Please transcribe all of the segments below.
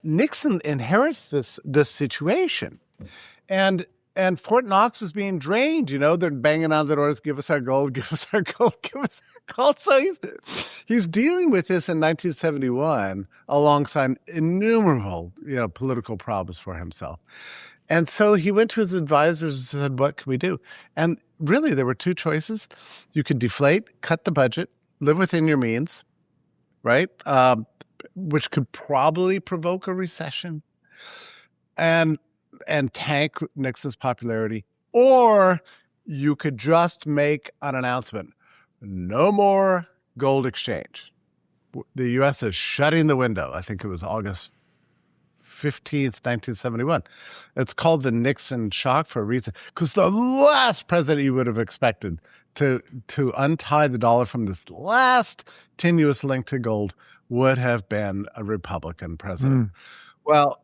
Nixon inherits this situation, and Fort Knox is being drained. They're banging on the doors, give us our gold, give us our gold, give us our gold. So he's dealing with this in 1971 alongside innumerable political problems for himself. And so he went to his advisors and said, "What can we do?" And really, there were two choices: you could deflate, cut the budget, live within your means, right? Which could probably provoke a recession and tank Nixon's popularity, or you could just make an announcement: no more gold exchange. The U.S. is shutting the window. I think it was August 15th, 1971. It's called the Nixon shock for a reason, because the last president you would have expected to untie the dollar from this last tenuous link to gold would have been a Republican president. Well,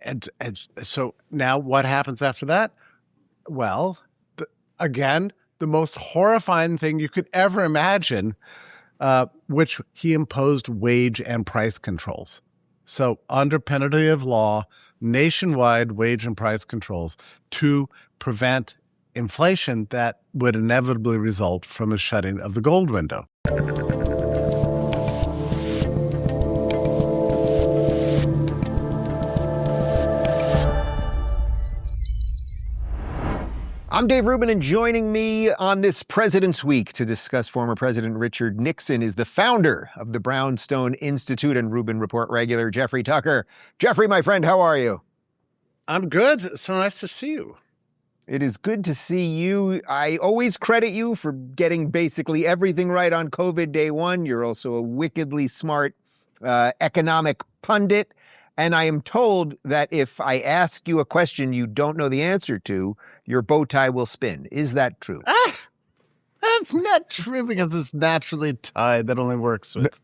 and so now what happens after that? Well, again, the most horrifying thing you could ever imagine, which he imposed wage and price controls. So under penalty of law, nationwide wage and price controls to prevent inflation that would inevitably result from a shutting of the gold window. I'm Dave Rubin, and joining me on this President's Week to discuss former President Richard Nixon is the founder of the Brownstone Institute and Rubin Report regular, Jeffrey Tucker. Jeffrey, my friend, how are you? I'm good. So nice to see you. It is good to see you. I always credit you for getting basically everything right on COVID day one. You're also a wickedly smart economic pundit. And I am told that if I ask you a question you don't know the answer to, your bow tie will spin. Is that true? That's not true, because it's naturally tied. That only works with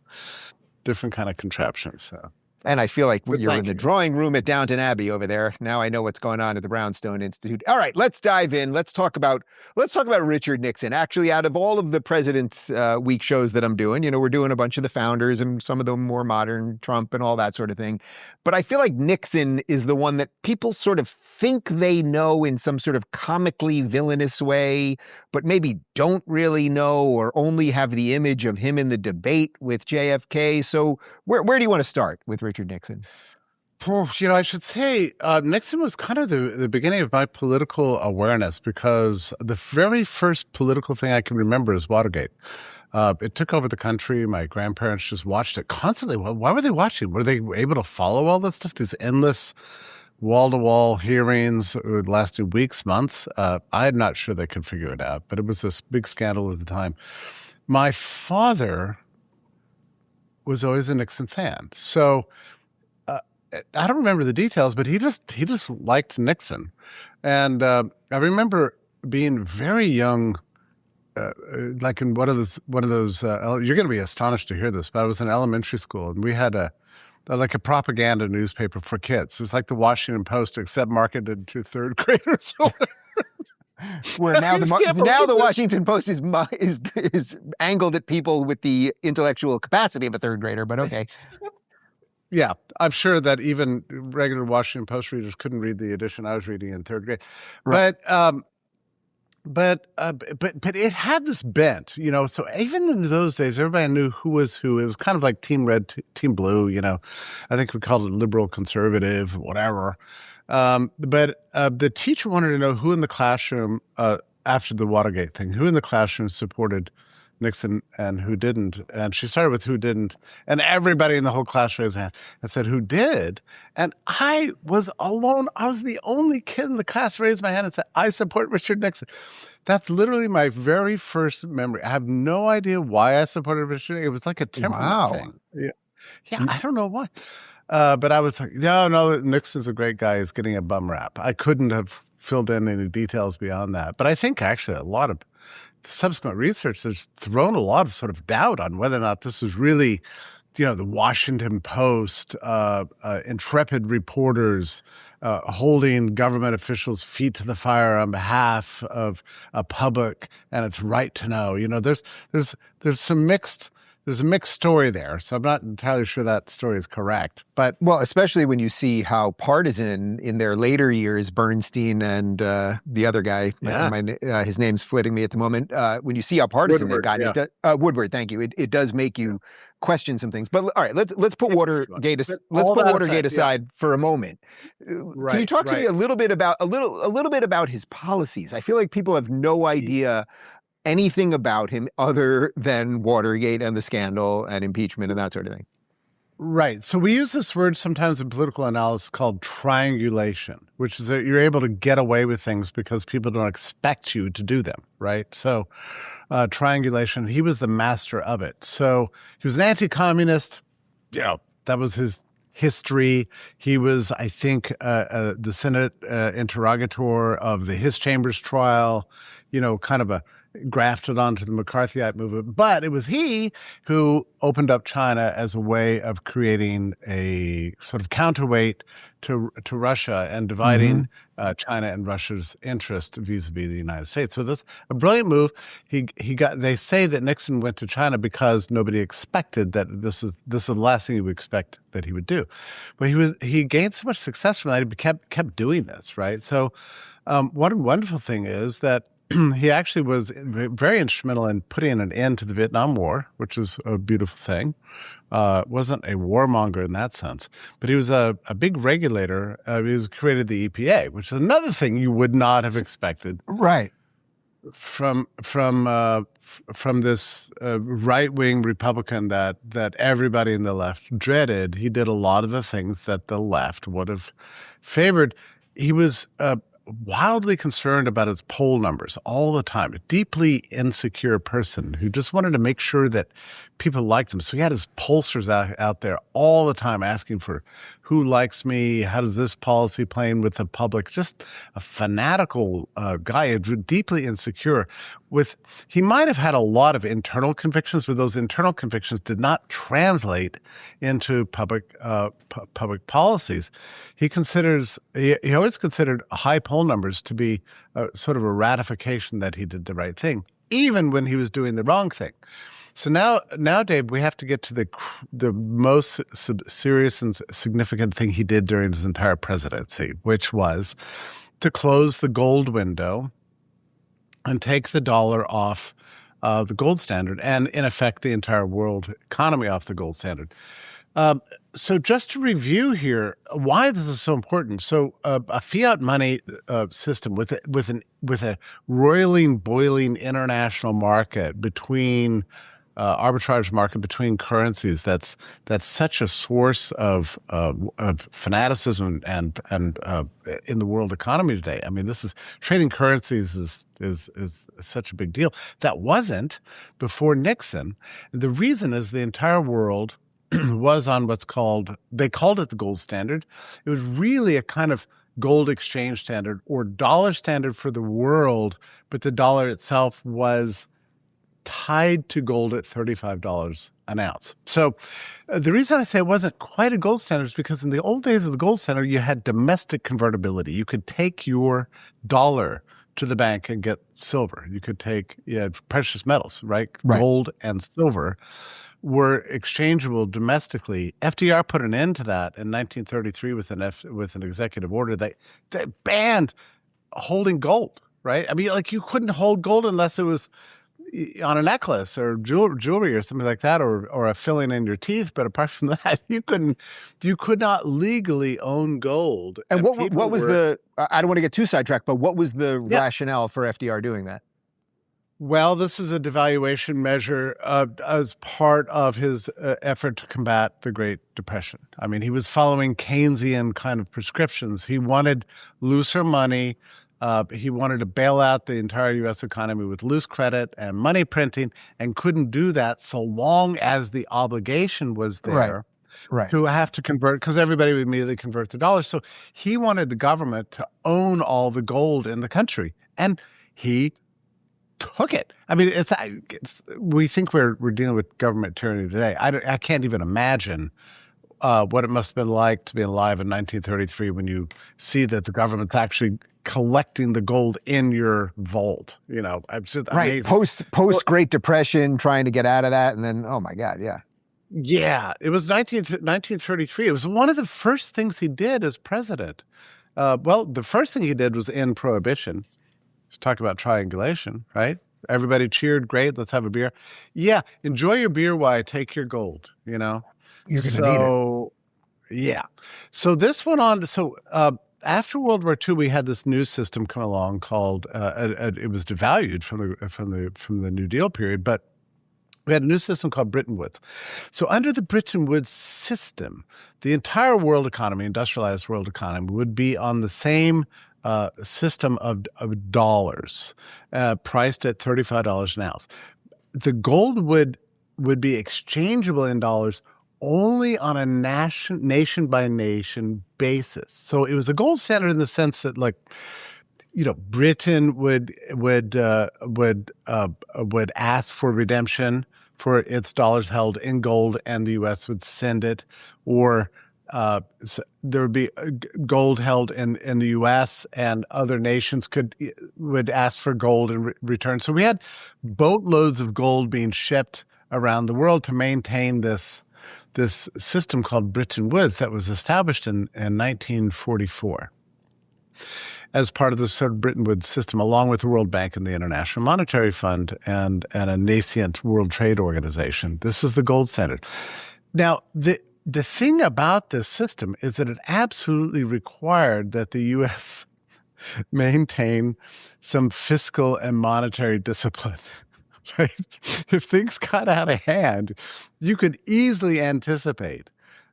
different kind of contraptions. So. And I feel like you're in the drawing room at Downton Abbey over there. Now I know what's going on at the Brownstone Institute. All right, let's dive in. Let's talk about Richard Nixon. Actually, out of all of the President's Week shows that I'm doing, we're doing a bunch of the founders and some of the more modern, Trump and all that sort of thing. But I feel like Nixon is the one that people sort of think they know in some sort of comically villainous way, but maybe don't really know, or only have the image of him in the debate with JFK. So where do you want to start with Richard Nixon? I should say Nixon was kind of the beginning of my political awareness, because the very first political thing I can remember is Watergate. It took over the country. My grandparents just watched it constantly. Why were they watching? Were they able to follow all this stuff? These endless wall-to-wall hearings lasted weeks, months. I'm not sure they could figure it out, but it was this big scandal at the time. My father was always a Nixon fan. So I don't remember the details, but he just liked Nixon. And I remember being very young, like in one of those, you're going to be astonished to hear this, but I was in elementary school, and we had a propaganda newspaper for kids. It was like the Washington Post, except marketed to third graders. Where now the Washington Post is angled at people with the intellectual capacity of a third grader, but okay. Yeah, I'm sure that even regular Washington Post readers couldn't read the edition I was reading in third grade. Right. But it had this bent, So even in those days, everybody knew who was who. It was kind of like Team Red, Team Blue. I think we called it liberal, conservative, whatever. But the teacher wanted to know who in the classroom, after the Watergate thing, who in the classroom supported Nixon and who didn't. And she started with who didn't. And everybody in the whole class raised their hand and said, who did? And I was alone. I was the only kid in the class raised my hand and said, I support Richard Nixon. That's literally my very first memory. I have no idea why I supported Richard. It was like a temperament thing. Yeah, I don't know why. But I was like, no, Nixon's a great guy. He's getting a bum rap. I couldn't have filled in any details beyond that. But I think actually a lot of subsequent research has thrown a lot of sort of doubt on whether or not this was really, the Washington Post, intrepid reporters holding government officials' feet to the fire on behalf of a public and its right to know. There's some mixed there's a mixed story there. So I'm not entirely sure that story is correct. But well, especially when you see how partisan in their later years, Bernstein and the other guy, his name's flitting me at the moment. When you see how partisan they've gotten, Woodward, thank you. It does make you question some things. But all right, let's put Watergate aside for a moment. Right, can you talk to me a little bit about his policies? I feel like people have no idea anything about him other than Watergate and the scandal and impeachment and that sort of thing. Right. So we use this word sometimes in political analysis called triangulation, which is that you're able to get away with things because people don't expect you to do them, right? So triangulation, he was the master of it. So he was an anti-communist. That was his history. He was, I think, the Senate interrogator of the His Chambers trial, kind of grafted onto the McCarthyite movement. But it was he who opened up China as a way of creating a sort of counterweight to Russia and dividing China and Russia's interest vis-a-vis the United States. So this a brilliant move. They say that Nixon went to China because nobody expected that this is the last thing you would expect that he would do. But he gained so much success from that. He kept doing this, right? So one wonderful thing is that he actually was very instrumental in putting an end to the Vietnam War, which is a beautiful thing. Wasn't a warmonger in that sense, but he was a big regulator. He created the EPA, which is another thing you would not have expected. Right. From this right-wing Republican that everybody in the left dreaded. He did a lot of the things that the left would have favored. He was wildly concerned about his poll numbers all the time, a deeply insecure person who just wanted to make sure that people liked him. So he had his pollsters out there all the time asking for who likes me, how does this policy play in with the public, just a fanatical guy, deeply insecure. He might have had a lot of internal convictions, but those internal convictions did not translate into public policies. He always considered high poll numbers to be sort of a ratification that he did the right thing, even when he was doing the wrong thing. So now, Dave, we have to get to the most serious and significant thing he did during his entire presidency, which was to close the gold window and take the dollar off the gold standard, and in effect, the entire world economy off the gold standard. So just to review here, why this is so important. So a fiat money system with a roiling, boiling international market between arbitrage market between currencies, that's such a source of fanaticism and in the world economy today. I mean, trading currencies is such a big deal. That wasn't before Nixon. The reason is the entire world was on they called it the gold standard. It was really a kind of gold exchange standard or dollar standard for the world, but the dollar itself was tied to gold at $35 an ounce. So the reason I say it wasn't quite a gold standard is because in the old days of the gold standard, you had domestic convertibility. You could take your dollar to the bank and get silver. You could take precious metals, right? Gold and silver were exchangeable domestically. FDR put an end to that in 1933 with an executive order that banned holding gold, right? I mean, like you couldn't hold gold unless it was on a necklace or jewelry or something like that, or a filling in your teeth. But apart from that, you could not legally own gold. And what was I don't want to get too sidetracked, but what was the rationale for FDR doing that? Well, this is a devaluation measure as part of his effort to combat the Great Depression. I mean, he was following Keynesian kind of prescriptions. He wanted looser money. He wanted to bail out the entire U.S. economy with loose credit and money printing, and couldn't do that so long as the obligation was there to have to convert, because everybody would immediately convert to dollars. So he wanted the government to own all the gold in the country, and he took it. I mean, we think we're dealing with government tyranny today. I can't even imagine what it must have been like to be alive in 1933 when you see that the government's actually collecting the gold in your vault. It's just amazing. Post Great Depression, trying to get out of that, and then oh my God, yeah. Yeah, it was 1933. It was one of the first things he did as president. The first thing he did was end prohibition. Talk about triangulation, right? Everybody cheered. Great, let's have a beer. Yeah, enjoy your beer while I take your gold. You're going to need it. Yeah. So this went on. After World War II, we had this new system come along called. It was devalued from the New Deal period, but we had a new system called Bretton Woods. So under the Bretton Woods system, the entire world economy, industrialized world economy, would be on the same system of dollars, priced at $35 an ounce. The gold would be exchangeable in dollars only on a nation by nation basis. So it was a gold standard in the sense that, like, Britain would ask for redemption for its dollars held in gold, and the U.S. would send it, or there would be gold held in the U.S. and other nations would ask for gold in return. So we had boatloads of gold being shipped around the world to maintain this system called Bretton Woods that was established in 1944 as part of the sort of Bretton Woods system, along with the World Bank and the International Monetary Fund and a nascent World Trade Organization. This is the gold standard. Now, the thing about this system is that it absolutely required that the U.S. maintain some fiscal and monetary discipline. Right? If things got out of hand, you could easily anticipate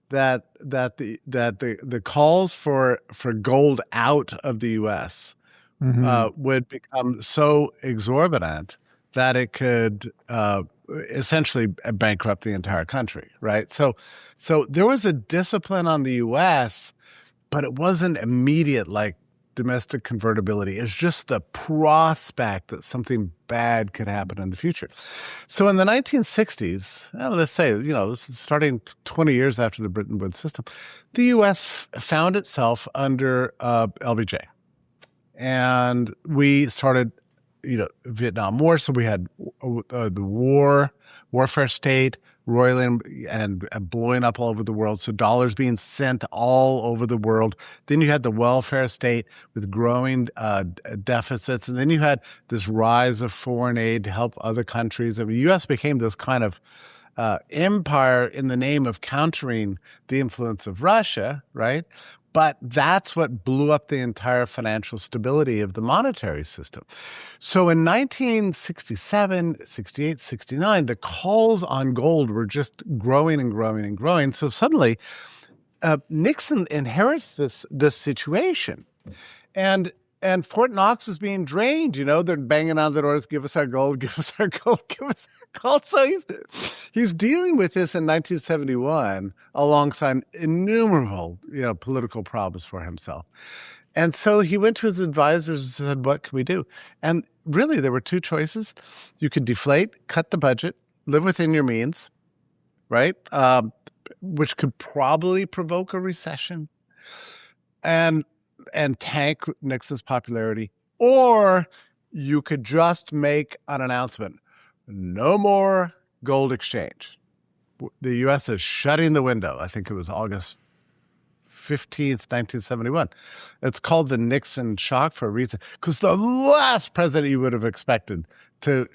that the calls for gold out of the U.S. Would become so exorbitant that it could essentially bankrupt the entire country. Right? So there was a discipline on the U.S., but it wasn't immediate like domestic convertibility. It's just the prospect that something bad could happen in the future. So in the 1960s, let's say, starting 20 years after the Bretton Woods system, the U.S. found itself under LBJ. And we started, Vietnam War. So we had the warfare state, roiling and blowing up all over the world. So dollars being sent all over the world. Then you had the welfare state with growing deficits. And then you had this rise of foreign aid to help other countries. I mean, the U.S. became this kind of empire in the name of countering the influence of Russia, right? But that's what blew up the entire financial stability of the monetary system. So in 1967, 68, 69, the calls on gold were just growing and growing and growing. So suddenly, Nixon inherits this situation. And Fort Knox was being drained. They're banging on the doors, give us our gold, give us our gold, give us our gold. So he's dealing with this in 1971 alongside innumerable, political problems for himself. And so he went to his advisors and said, what can we do? And really, there were two choices. You could deflate, cut the budget, live within your means, right? Which could probably provoke a recession and tank Nixon's popularity, or you could just make an announcement: no more gold exchange. The U.S. is shutting the window. I think it was August 15th, 1971. It's called the Nixon shock for a reason, because the last president you would have expected to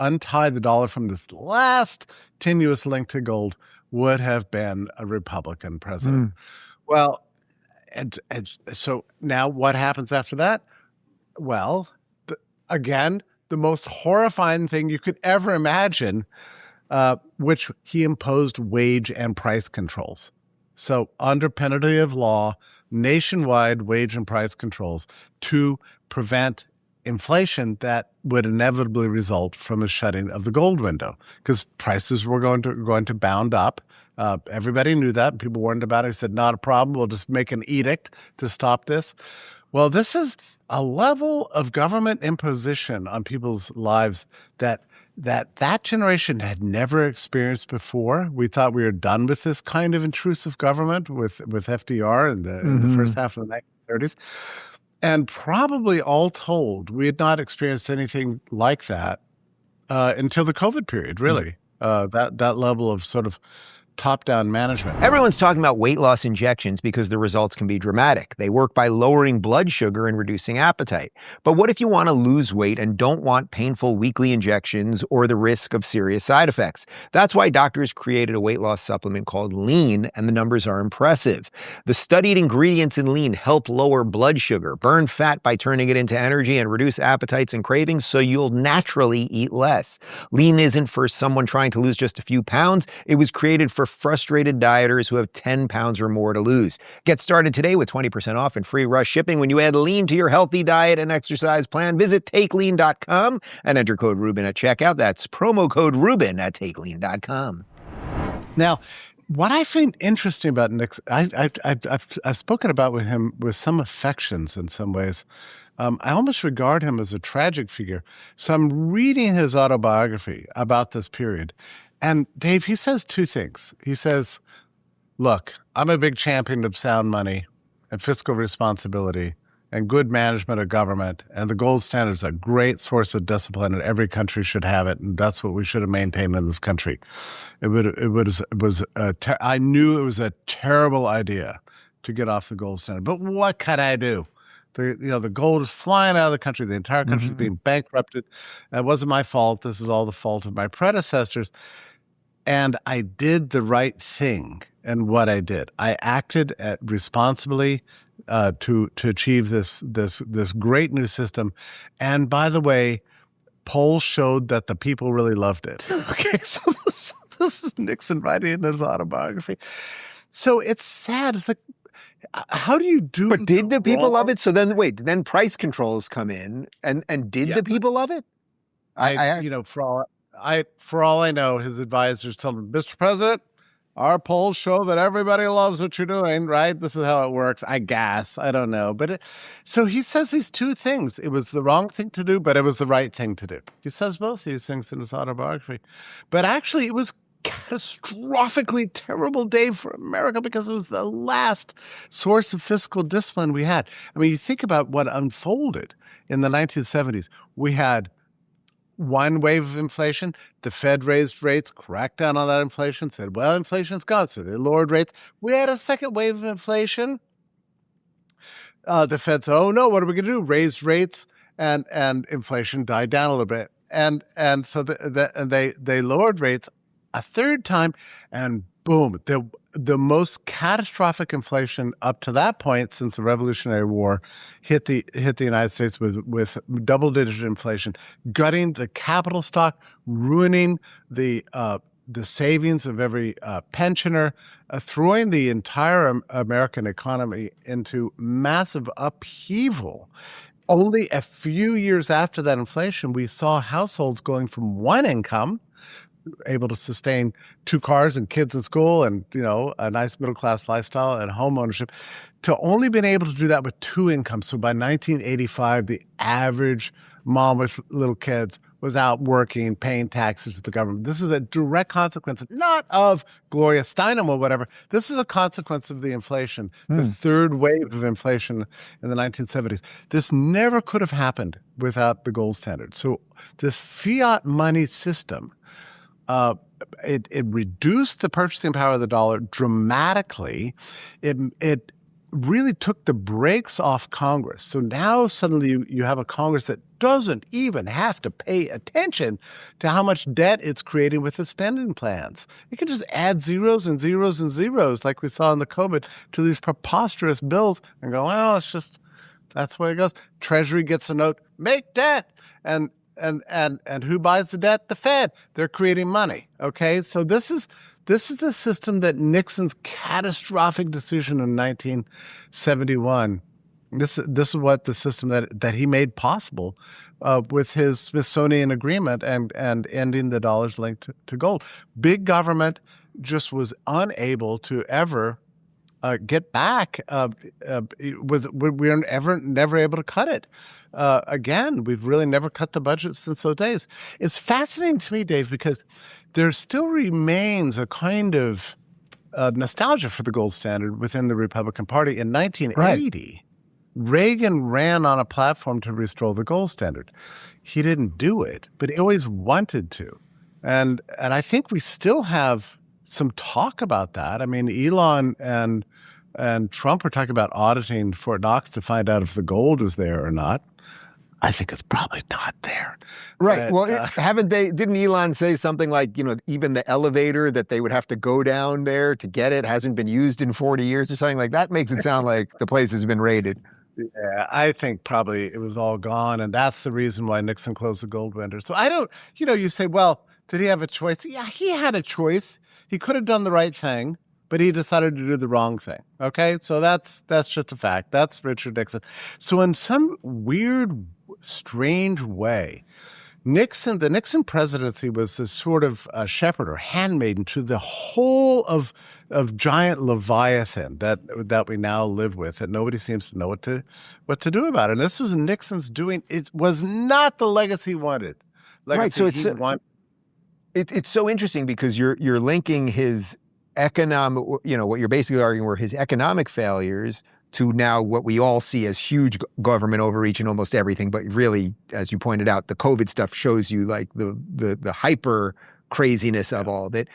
untie the dollar from this last tenuous link to gold would have been a Republican president. Well, and so now what happens after that? Well, again, the most horrifying thing you could ever imagine, which he imposed wage and price controls. So under penalty of law, nationwide wage and price controls to prevent inflation that would inevitably result from a shutting of the gold window, because prices were going to bound up. Everybody knew that. People warned about it. He said, not a problem. We'll just make an edict to stop this. Well, this is a level of government imposition on people's lives that generation had never experienced before. We thought we were done with this kind of intrusive government with FDR in the first half of the 1930s. And probably all told, we had not experienced anything like that until the COVID period, really. That level of sort of top-down management. Everyone's talking about weight loss injections because the results can be dramatic. They work by lowering blood sugar and reducing appetite. But what if you want to lose weight and don't want painful weekly injections or the risk of serious side effects? That's why doctors created a weight loss supplement called Lean, and the numbers are impressive. The studied ingredients in Lean help lower blood sugar, burn fat by turning it into energy, and reduce appetites and cravings so you'll naturally eat less. Lean isn't for someone trying to lose just a few pounds. It was created for frustrated dieters who have 10 pounds or more to lose. Get started today with 20% off and free rush shipping when you add Lean to your healthy diet and exercise plan. Visit takelean.com and enter code Rubin at checkout. That's promo code Rubin at takelean.com. Now, what I find interesting about Nixon, I've spoken about with him with some affections in some ways. I almost regard him as a tragic figure. So I'm reading his autobiography about this period. And Dave, he says two things. He says, look, I'm a big champion of sound money and fiscal responsibility and good management of government. And the gold standard is a great source of discipline, and every country should have it. And that's what we should have maintained in this country. I knew it was a terrible idea to get off the gold standard. But what could I do? The gold is flying out of the country. The entire country is being bankrupted. That wasn't my fault. This is all the fault of my predecessors. And I did the right thing. And what I did, I acted responsibly to achieve this great new system. And by the way, polls showed that the people really loved it. Okay, so this is Nixon writing in his autobiography. So it's sad. It's like, how do you do? But did the people love it? So then, wait, then price controls come in, and did the people love it? For all I know, his advisors tell him, Mr. President, our polls show that everybody loves what you're doing, right? This is how it works, I guess. I don't know. But so he says these two things. It was the wrong thing to do, but it was the right thing to do. He says both these things in his autobiography. But actually, it was catastrophically terrible day for America because it was the last source of fiscal discipline we had. I mean, you think about what unfolded in the 1970s. We had one wave of inflation. The Fed raised rates, cracked down on that inflation, said, well, inflation's gone, so they lowered rates. We had a second wave of inflation. The Fed said, oh, no, what are we going to do? Raise rates, and inflation died down a little bit. And so they lowered rates a third time, and boom, the most catastrophic inflation up to that point since the Revolutionary War hit the United States with double-digit inflation, gutting the capital stock, ruining the savings of every pensioner, throwing the entire American economy into massive upheaval. Only a few years after that inflation, we saw households going from one income, able to sustain 2 cars and kids in school and, a nice middle-class lifestyle and home ownership, to only being able to do that with 2 incomes. So by 1985, the average mom with little kids was out working, paying taxes to the government. This is a direct consequence, not of Gloria Steinem or whatever. This is a consequence of the inflation, the third wave of inflation in the 1970s. This never could have happened without the gold standard. So this fiat money system, it reduced the purchasing power of the dollar dramatically. It really took the brakes off Congress. So now suddenly you have a Congress that doesn't even have to pay attention to how much debt it's creating with the spending plans. It can just add zeros and zeros and zeros like we saw in the COVID to these preposterous bills and go, well, it's just, that's the way it goes. Treasury gets a note, make debt. And who buys the debt? The Fed. They're creating money. Okay, so this is the system that Nixon's catastrophic decision in 1971. This is what the system that he made possible with his Smithsonian agreement and ending the dollar's link to gold. Big government just was unable to ever get back. We were never able to cut it. Again, we've really never cut the budget since those days. It's fascinating to me, Dave, because there still remains a kind of nostalgia for the gold standard within the Republican Party. In 1980, Reagan ran on a platform to restore the gold standard. He didn't do it, but he always wanted to. And I think we still have some talk about that. I mean, Elon and Trump are talking about auditing Fort Knox to find out if the gold is there or not. I think it's probably not there. Right. But, well, didn't Elon say something like, even the elevator that they would have to go down there to get it hasn't been used in 40 years or something like that? Makes it sound like the place has been raided. Yeah, I think probably it was all gone. And that's the reason why Nixon closed the gold window. So I don't, you say, well, did he have a choice? Yeah, he had a choice. He could have done the right thing, but he decided to do the wrong thing. Okay, so that's just a fact. That's Richard Nixon. So in some weird, strange way, the Nixon presidency was this sort of shepherd or handmaiden to the whole of giant leviathan that we now live with, that nobody seems to know what to do about it. And this was Nixon's doing. It was not the legacy he wanted. Right. So it's so interesting because you're linking his economic, what you're basically arguing were his economic failures to now what we all see as huge government overreach in almost everything. But really, as you pointed out, the COVID stuff shows you like the hyper craziness of all of it.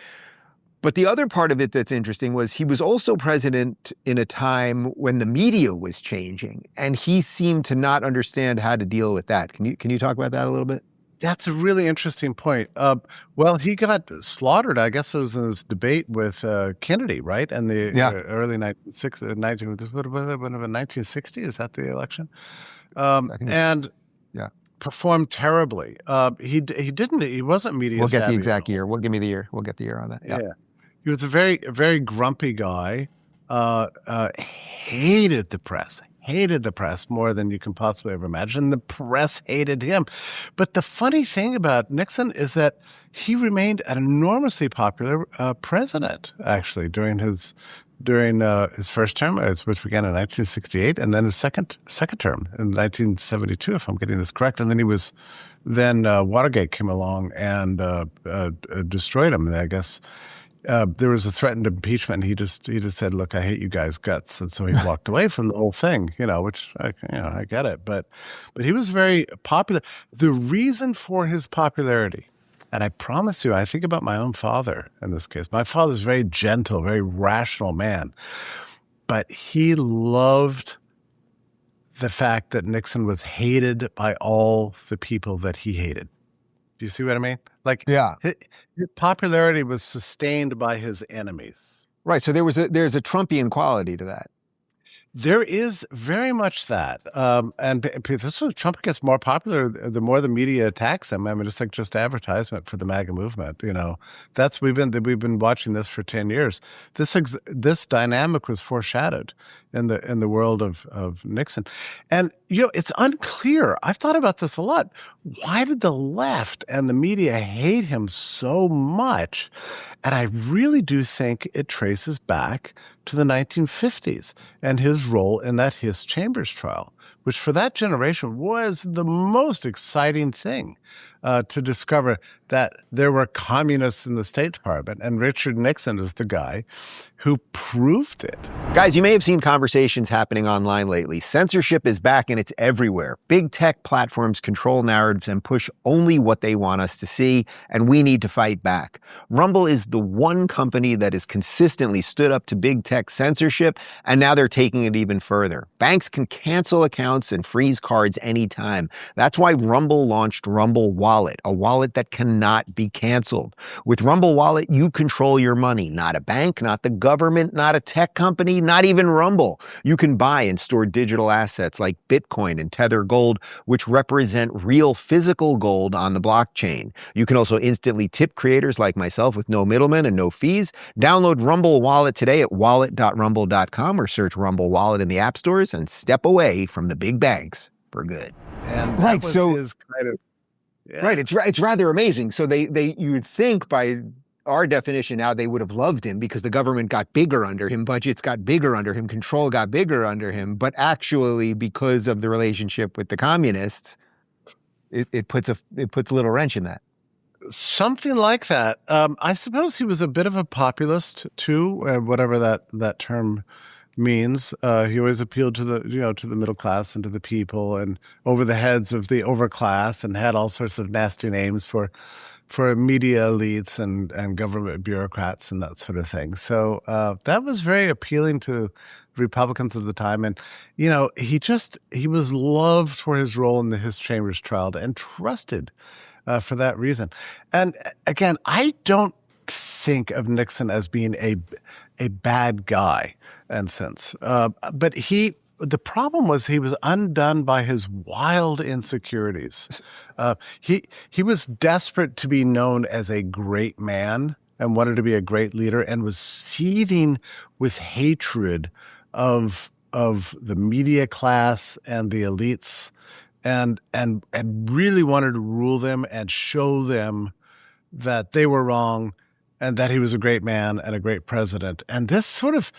But the other part of it that's interesting was he was also president in a time when the media was changing, and he seemed to not understand how to deal with that. Can you talk about that a little bit? That's a really interesting point. Well, he got slaughtered. I guess it was in this debate with Kennedy, right? And the early 1960. Is that the election? And performed terribly. He wasn't media. We'll get the exact year. We'll give the year on that. Yeah. He was a very, very grumpy guy. Hated the press more than you can possibly ever imagine. The press hated him. But the funny thing about Nixon is that he remained an enormously popular president, actually, during his first term, which began in 1968, and then his second term in 1972, if I'm getting this correct. And then Watergate came along and destroyed him. And I guess there was a threatened impeachment. And he just said, "Look, I hate you guys guts," and so he walked away from the whole thing. Which I get it, but he was very popular. The reason for his popularity, and I promise you, I think about my own father in this case. My father's very gentle, very rational man, but he loved the fact that Nixon was hated by all the people that he hated. Do you see what I mean? His popularity was sustained by his enemies. Right. So there's a Trumpian quality to that. There is very much that. And this is Trump gets more popular the more the media attacks him. I mean, it's like just advertisement for the MAGA movement. We've been watching this for 10 years. This dynamic was foreshadowed in the world of Nixon. And it's unclear. I've thought about this a lot. Why did the left and the media hate him so much? And I really do think it traces back to the 1950s and his role in that Hiss Chambers trial, which for that generation was the most exciting thing to discover that there were communists in the State Department. And Richard Nixon is the guy who proved it. Guys, you may have seen conversations happening online lately. Censorship is back and it's everywhere. Big tech platforms control narratives and push only what they want us to see, and we need to fight back. Rumble is the one company that has consistently stood up to big tech censorship, and now they're taking it even further. Banks can cancel accounts and freeze cards anytime. That's why Rumble launched Rumble Wallet, a wallet that cannot be canceled. With Rumble Wallet, you control your money, not a bank, not the government, not a tech company, not even Rumble. You can buy and store digital assets like Bitcoin and Tether Gold, which represent real physical gold on the blockchain. You can also instantly tip creators like myself with no middlemen and no fees. Download Rumble Wallet today at wallet.rumble.com or search Rumble Wallet in the app stores and step away from the big banks for good. And that was his kind of... Yeah. Right. It's rather amazing. So you'd think by our definition now they would have loved him because the government got bigger under him, budgets got bigger under him, control got bigger under him. But actually, because of the relationship with the communists, it puts a little wrench in that. Something like that. I suppose he was a bit of a populist too, whatever that term means. He always appealed to the middle class and to the people and over the heads of the overclass, and had all sorts of nasty names for media elites and government bureaucrats and that sort of thing. So that was very appealing to Republicans of the time. And, he was loved for his role in the His Chambers trial and trusted for that reason. And again, I don't think of Nixon as being a bad guy in sense. But the problem was he was undone by his wild insecurities. He was desperate to be known as a great man and wanted to be a great leader, and was seething with hatred of the media class and the elites, and really wanted to rule them and show them that they were wrong and that he was a great man and a great president. And this sort of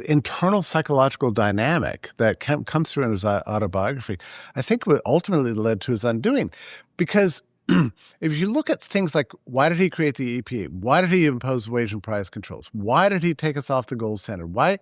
internal psychological dynamic that comes through in his autobiography, I think what ultimately led to his undoing. Because if you look at things like, why did he create the EPA? Why did he impose wage and price controls? Why did he take us off the gold standard? Why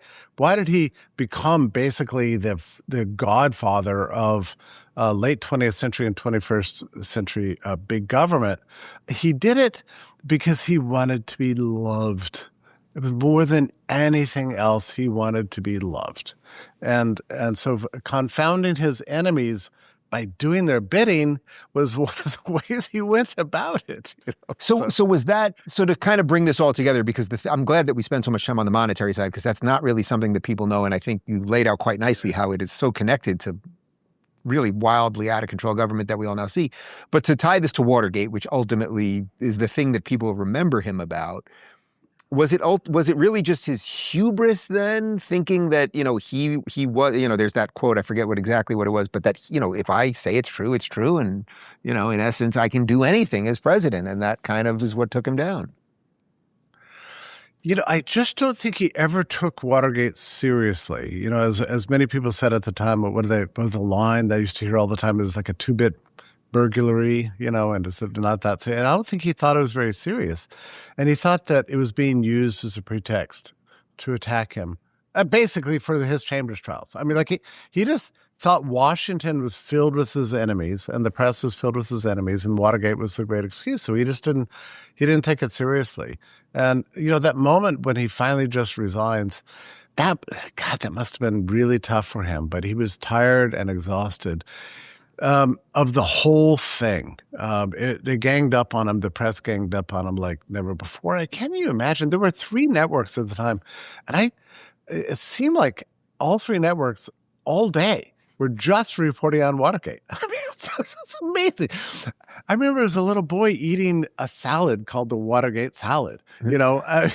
did he become basically the godfather of late 20th century and 21st century big government? He did it because he wanted to be loved. It was more than anything else, he wanted to be loved. And so confounding his enemies by doing their bidding was one of the ways he went about it. So was that, so to kind of bring this all together, because I'm glad that we spend so much time on the monetary side, because that's not really something that people know. And I think you laid out quite nicely how it is so connected to really wildly out of control government that we all now see. But to tie this to Watergate, which ultimately is the thing that people remember him about, was it really just his hubris then, thinking that, he was, there's that quote, I forget exactly what it was, but that, if I say it's true, it's true. And, in essence, I can do anything as president. And that kind of is what took him down. I just don't think he ever took Watergate seriously. As many people said at the time, what was the line that I used to hear all the time? It was like a 2-bit burglary, and it's not that serious. And I don't think he thought it was very serious. And he thought that it was being used as a pretext to attack him, basically for His Chambers trials. I mean, like he just thought Washington was filled with his enemies and the press was filled with his enemies, and Watergate was the great excuse. So he didn't take it seriously. And, that moment when he finally just resigns, that must have been really tough for him. But he was tired and exhausted of the whole thing. They ganged up on him. The press ganged up on him like never before. Can you imagine? There were 3 networks at the time, and it seemed like all 3 networks all day were just reporting on Watergate. I mean, it's amazing. I remember as a little boy eating a salad called the Watergate salad. You can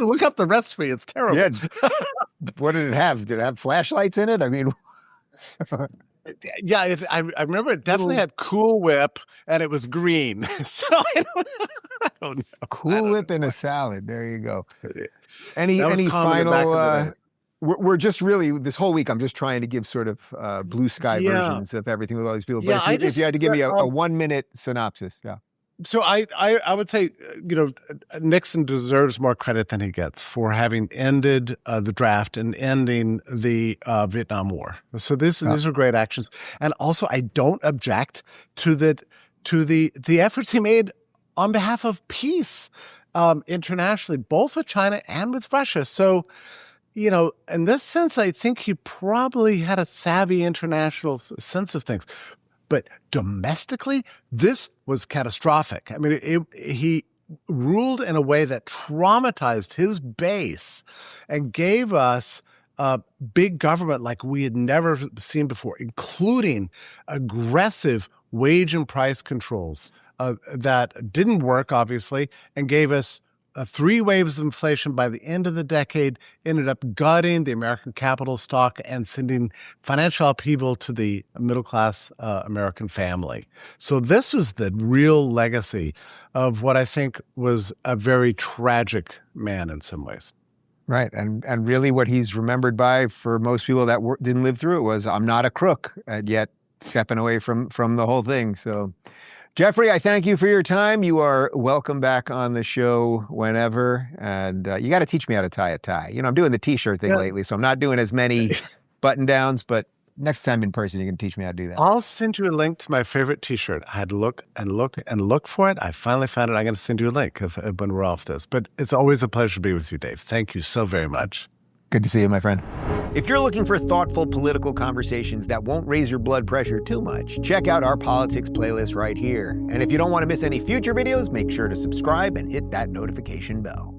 look up the recipe. It's terrible. Yeah. What did it have? Did it have flashlights in it? I mean... Yeah, I remember it definitely had Cool Whip, and it was green. So I don't know. Cool Whip in a salad. There you go. Any final? We're just really, this whole week, I'm just trying to give sort of blue sky versions of everything with all these people. But if you had to give me a 1-minute synopsis, yeah. So I would say, Nixon deserves more credit than he gets for having ended the draft and ending the Vietnam War. So these are great actions. And also, I don't object to the efforts he made on behalf of peace internationally, both with China and with Russia. So, in this sense, I think he probably had a savvy international sense of things. But domestically, this was catastrophic. I mean, he ruled in a way that traumatized his base and gave us big government like we had never seen before, including aggressive wage and price controls that didn't work, obviously, and gave us 3 waves of inflation by the end of the decade, ended up gutting the American capital stock and sending financial upheaval to the middle-class American family. So this was the real legacy of what I think was a very tragic man in some ways. Right. And really what he's remembered by for most people that didn't live through it was, I'm not a crook, and yet stepping away from the whole thing. So Jeffrey, I thank you for your time. You are welcome back on the show whenever. And you got to teach me how to tie a tie. You know, I'm doing the T-shirt thing lately, so I'm not doing as many button downs, but next time in person, you can teach me how to do that. I'll send you a link to my favorite T-shirt. I had to look and look and look for it. I finally found it. I'm going to send you a link when we're off this. But it's always a pleasure to be with you, Dave. Thank you so very much. Good to see you, my friend. If you're looking for thoughtful political conversations that won't raise your blood pressure too much, check out our politics playlist right here. And if you don't want to miss any future videos, make sure to subscribe and hit that notification bell.